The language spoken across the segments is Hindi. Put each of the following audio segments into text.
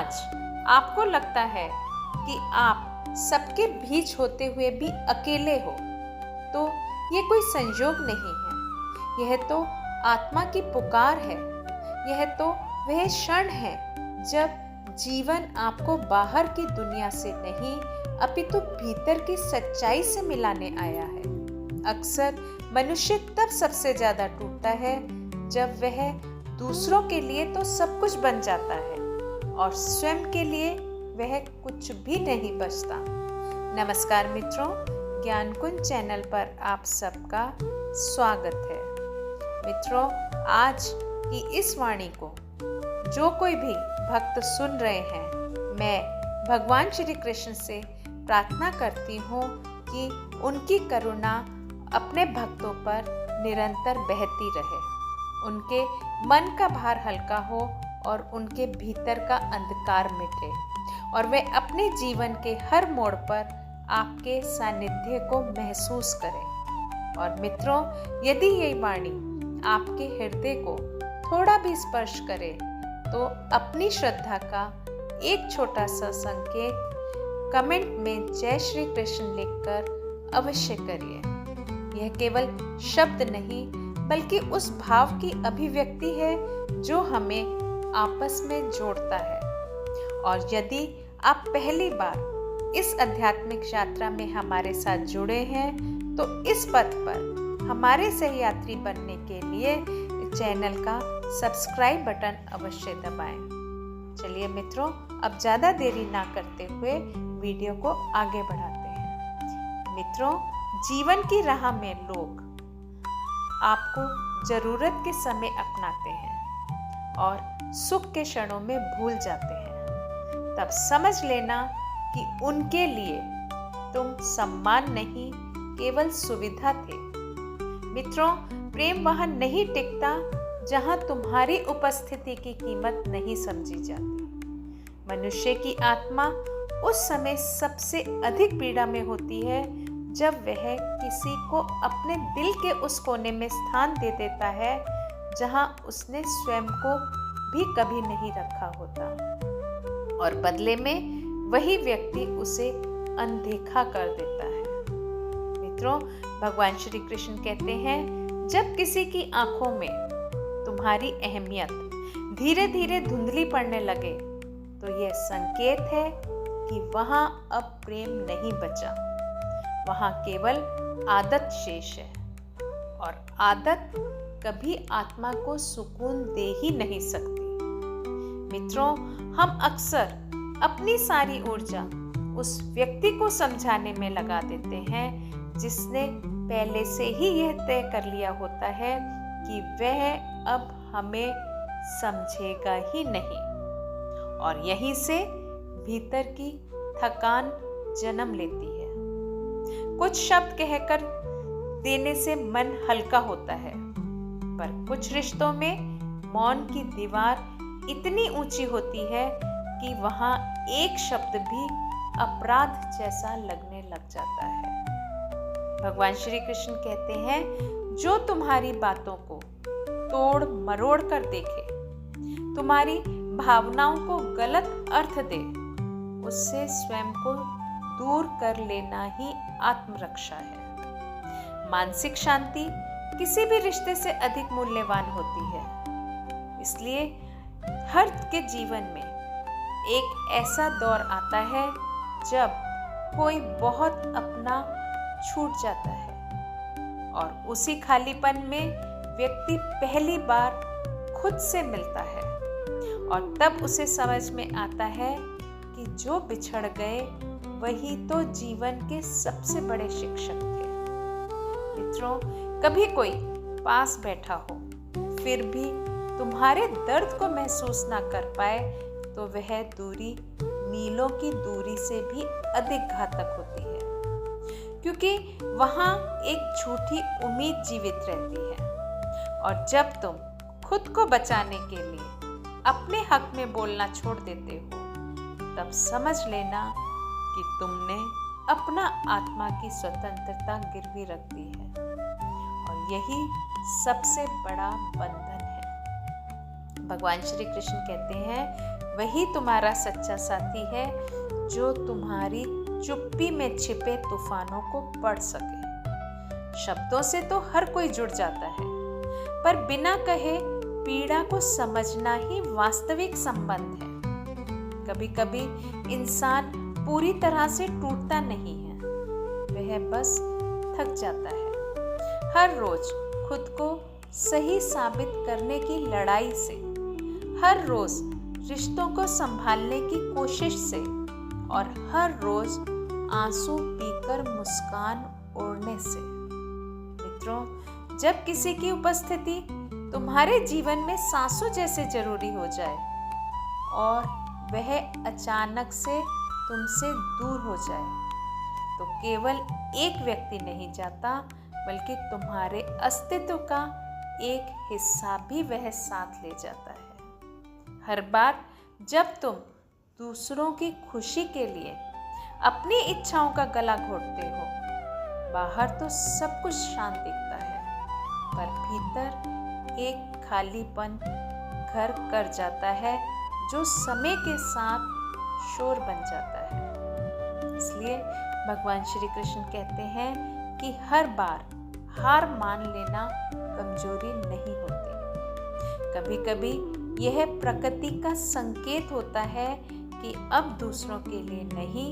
आज आपको लगता है कि आप सबके बीच होते हुए भी अकेले हो, तो ये कोई संयोग नहीं है। यह तो आत्मा की पुकार है। यह तो वह क्षण है जब जीवन आपको बाहर की दुनिया से नहीं अपितु भीतर की सच्चाई से मिलाने आया है। अक्सर मनुष्य तब सबसे ज्यादा टूटता है जब वह दूसरों के लिए तो सब कुछ बन जाता है और स्वयं के लिए वह कुछ भी नहीं बचता। नमस्कार मित्रों, ज्ञान कुंज चैनल पर आप सबका स्वागत है। मित्रों, आज की इस वाणी को जो कोई भी भक्त सुन रहे हैं, मैं भगवान श्री कृष्ण से प्रार्थना करती हूँ कि उनकी करुणा अपने भक्तों पर निरंतर बहती रहे, उनके मन का भार हल्का हो और उनके भीतर का अंधकार मिटे और वे अपने जीवन के हर मोड़ पर आपके सानिध्य को महसूस करें। और मित्रों, यदि ये वाणी आपके हृदय को थोड़ा भी स्पर्श करे तो अपनी श्रद्धा का एक छोटा सा संकेत कमेंट में जय श्री कृष्ण लिखकर अवश्य करिए। यह केवल शब्द नहीं बल्कि उस भाव की अभिव्यक्ति है जो हमें आपस में जोड़ता है। और यदि आप पहली बार इस आध्यात्मिक यात्रा में हमारे साथ जुड़े हैं तो इस पथ पर हमारे सहयात्री बनने के लिए चैनल का सब्सक्राइब बटन अवश्य दबाएं। चलिए मित्रों, अब ज़्यादा देरी ना करते हुए वीडियो को आगे बढ़ाते हैं। मित्रों, जीवन की राह में लोग आपको ज़रूरत के समय अपनाते हैं और सुख के क्षणों में भूल जाते हैं। तब समझ लेना कि उनके लिए तुम सम्मान नहीं, केवल सुविधा थे। मित्रों, प्रेम वहां नहीं टिकता जहां तुम्हारी उपस्थिति की कीमत नहीं समझी जाती। मनुष्य की आत्मा उस समय सबसे अधिक पीड़ा में होती है जब वह किसी को अपने दिल के उस कोने में स्थान दे देता है जहां उसने स्वयं को भी कभी नहीं रखा होता और बदले में वही व्यक्ति उसे अनदेखा कर देता है। मित्रों, भगवान श्री कृष्ण कहते हैं, जब किसी की आंखों में तुम्हारी अहमियत धीरे धीरे धुंधली पड़ने लगे तो यह संकेत है कि वहां अब प्रेम नहीं बचा, वहां केवल आदत शेष है और आदत कभी आत्मा को सुकून दे ही नहीं सकती। मित्रों, हम अक्सर अपनी सारी ऊर्जा उस व्यक्ति को समझाने में लगा देते हैं जिसने पहले से ही यह तय कर लिया होता है कि वह अब हमें समझेगा ही नहीं, और यहीं से भीतर की थकान जन्म लेती है। कुछ शब्द कहकर देने से मन हल्का होता है, पर कुछ रिश्तों में मौन की दीवार इतनी ऊंची होती है कि वहां एक शब्द भी अपराध जैसा लगने लग जाता है। भगवान श्री कृष्ण कहते हैं, जो तुम्हारी बातों को तोड़ मरोड़ कर देखे, तुम्हारी भावनाओं को गलत अर्थ दे, उससे स्वयं को दूर कर लेना ही आत्मरक्षा है। मानसिक शांति किसी भी रिश्ते से अधिक मूल्यवान होती है। इसलिए हर के जीवन में एक ऐसा दौर आता है जब कोई बहुत अपना छूट जाता है और उसी खालीपन में व्यक्ति पहली बार खुद से मिलता है और तब उसे समझ में आता है कि जो बिछड़ गए वही तो जीवन के सबसे बड़े शिक्षक थे। मित्रों, कभी कोई पास बैठा हो फिर भी तुम्हारे दर्द को महसूस ना कर पाए तो वह दूरी मीलों की दूरी से भी अधिक घातक होती है, क्योंकि वहां एक झूठी उम्मीद जीवित रहती है। और जब तुम खुद को बचाने के लिए अपने हक में बोलना छोड़ देते हो, तब समझ लेना कि तुमने अपना आत्मा की स्वतंत्रता गिरवी रख दी है और यही सबसे बड़ा बंधन है। भगवान श्री कृष्ण कहते हैं, वही तुम्हारा सच्चा साथी है जो तुम्हारी चुप्पी में छिपे तूफानों को पढ़ सके। शब्दों से तो हर कोई जुड़ जाता है, पर बिना कहे पीड़ा को समझना ही वास्तविक संबंध है। कभी कभी इंसान पूरी तरह से टूटता नहीं है, वह बस थक जाता है। हर रोज खुद को सही साबित करने की लड़ाई से, हर रोज रिश्तों को संभालने की कोशिश से और हर रोज आंसू पीकर मुस्कान ओढ़ने से। मित्रों, जब किसी की उपस्थिति तुम्हारे जीवन में सांसों जैसे जरूरी हो जाए और वह अचानक से तुमसे दूर हो जाए, तो केवल एक व्यक्ति नहीं जाता, बल्कि तुम्हारे अस्तित्व का एक हिस्सा भी वह साथ ले जाता है। हर बार जब तुम दूसरों की खुशी के लिए अपनी इच्छाओं का गला घोटते हो, बाहर तो सब कुछ शांत दिखता है, पर भीतर एक खालीपन घर कर जाता है जो समय के साथ शोर बन जाता है। इसलिए भगवान श्री कृष्ण कहते हैं कि हर बार हार मान लेना कमजोरी नहीं होती। कभी कभी यह प्रकृति का संकेत होता है कि अब दूसरों के लिए नहीं,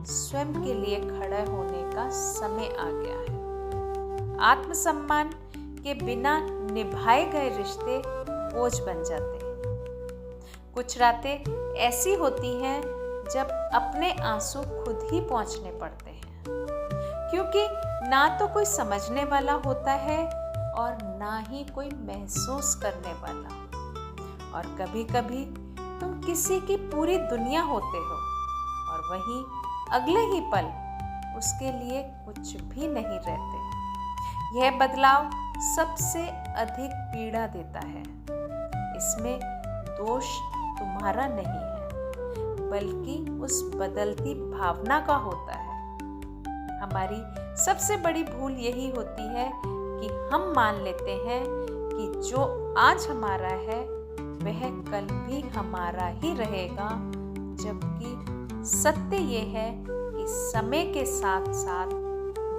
स्वयं के लिए खड़े होने का समय आ गया है। आत्मसम्मान के बिना निभाए गए रिश्ते बोझ बन जाते हैं। कुछ रातें ऐसी होती हैं जब अपने आंसू खुद ही पोंछने पड़ते हैं, क्योंकि ना तो कोई समझने वाला होता है और ना ही कोई महसूस करने वाला। और कभी कभी तुम किसी की पूरी दुनिया होते हो और वहीं अगले ही पल उसके लिए कुछ भी नहीं रहते। यह बदलाव सबसे अधिक पीड़ा देता है। इसमें दोष तुम्हारा नहीं है, बल्कि उस बदलती भावना का होता है। हमारी सबसे बड़ी भूल यही होती है कि हम मान लेते हैं कि जो आज हमारा है वह कल भी हमारा ही रहेगा, जबकि सत्य ये है कि समय के साथ साथ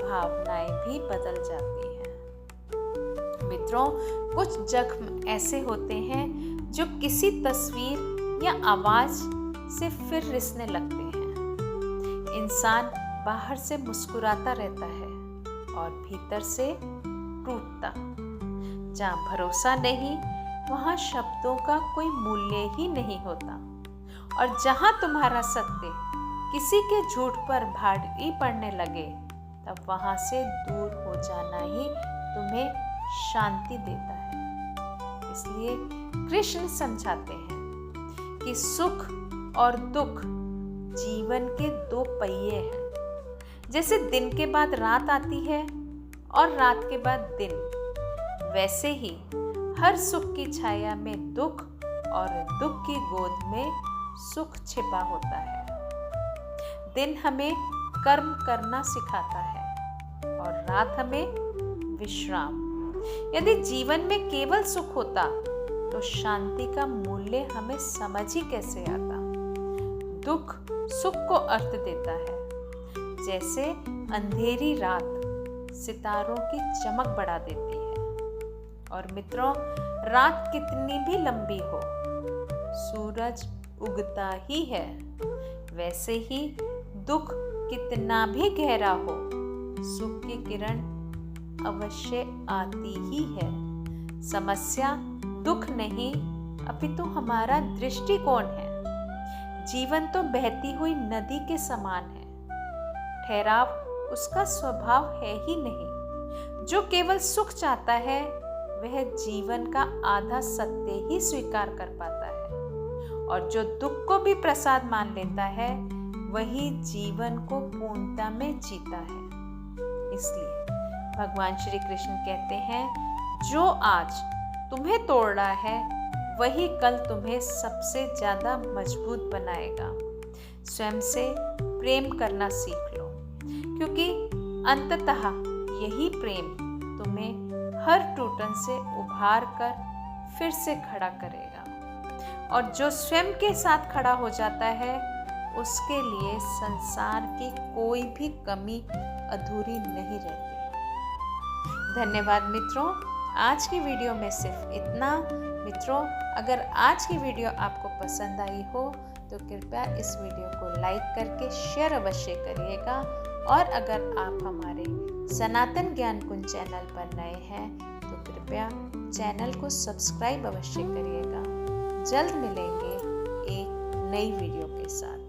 भावनाएं भी बदल जाती हैं। मित्रों, कुछ जख्म ऐसे होते हैं जो किसी तस्वीर या आवाज से फिर रिसने लगते हैं। इंसान बाहर से मुस्कुराता रहता है और भीतर से टूटता। जहाँ भरोसा नहीं, वहाँ शब्दों का कोई मूल्य ही नहीं होता। और जहाँ तुम्हारा सत्य किसी के झूठ पर भारी पड़ने लगे, तब वहाँ से दूर हो जाना ही तुम्हें शांति देता है। इसलिए कृष्ण समझाते हैं कि सुख और दुख जीवन के दो पहिए हैं। जैसे दिन के बाद रात आती है और रात के बाद दिन, वैसे ही हर सुख की छाया में दुख और दुख की गोद में सुख छिपा होता है। दिन हमें कर्म करना सिखाता है और रात हमें विश्राम। यदि जीवन में केवल सुख होता तो शांति का मूल्य हमें समझ ही कैसे आता। दुख सुख को अर्थ देता है, जैसे अंधेरी रात सितारों की चमक बढ़ा देती है। और मित्रों, रात कितनी भी लंबी हो, सूरज उगता ही है। वैसे ही दुख कितना भी गहरा हो, सुख की किरण अवश्य आती ही है। समस्या दुख नहीं, अपितु हमारा दृष्टिकोण है। जीवन तो बहती हुई नदी के समान है। ठहराव उसका स्वभाव है ही नहीं। जो केवल सुख चाहता है, वह जीवन का आधा सत्य ही स्वीकार कर पाता है, और जो दुख को भी प्रसाद मान लेता है, वही जीवन को पूर्णता में जीता है। इसलिए भगवान श्री कृष्ण कहते हैं, जो आज तुम्हें तोड़ रहा है, वही कल तुम्हें सबसे ज्यादा मजबूत बनाएगा। स्वयं से प्रेम करना सीख लो, क्योंकि अंततः यही प्रेम तुम्हें हर टूटन से उभार कर फिर से खड़ा करेगा। और जो स्वयं के साथ खड़ा हो जाता है उसके लिए संसार की कोई भी कमी अधूरी नहीं रहती। धन्यवाद मित्रों, आज की वीडियो में सिर्फ इतना। मित्रों, अगर आज की वीडियो आपको पसंद आई हो तो कृपया इस वीडियो को लाइक करके शेयर अवश्य करिएगा, और अगर आप हमारे सनातन ज्ञान कुंज चैनल पर नए हैं तो कृपया चैनल को सब्सक्राइब अवश्य करिएगा। जल्द मिलेंगे एक नई वीडियो के साथ।